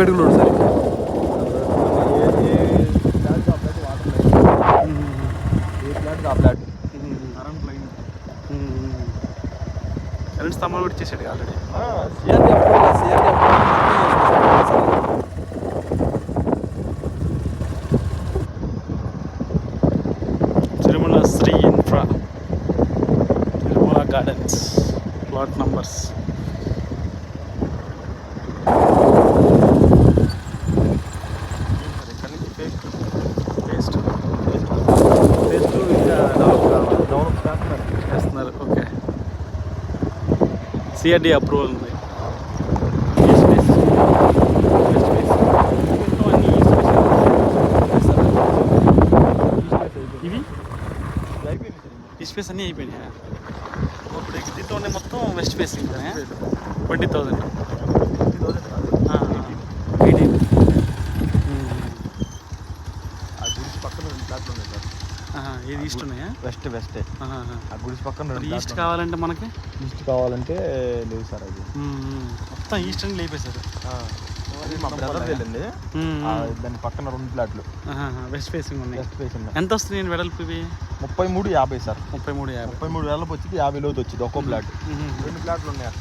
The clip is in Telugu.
50 అడుగులు ఉంటుంది సార్. కరెంట్ స్తంభాలు కూడా ఇచ్చేసాడు already. Tirumala Sri infra, Tirumala gardens, plot numbers. చేస్తున్నారు. ఓకే, సిఆర్డి అప్రూవల్ ఉంది. ఇవి ఈ స్పేస్ అన్నీ అయిపోయినాయా? ఇప్పుడు దీంట్లోనే మొత్తం వెస్ట్ ఫేసింగ్ 20,000. ఇది ఈస్ట్ ఉన్నాయా? వెస్ట్. ఆ గుడిసి పక్కన ఈస్ట్ కావాలంటే మనకి ఈస్ట్ కావాలంటే లేవు సార్. అది మొత్తం ఈస్ట్ అని లేపేశారు. మా బ్రదర్ వెళ్ళింది. దాని పక్కన 2 ప్లాట్లు వెస్ట్ ఫేసింగ్ ఉన్నాయి. వెస్ట్ ఫేసింగ్ ఎంత వస్తుంది నేను వెడల్పు? ఇవి 33,50 సార్. 33,50. 33 వేలకు వచ్చింది. 50 లోతు వచ్చింది ఒక్కో ప్లాట్. 2 ప్లాట్లు ఉన్నాయి.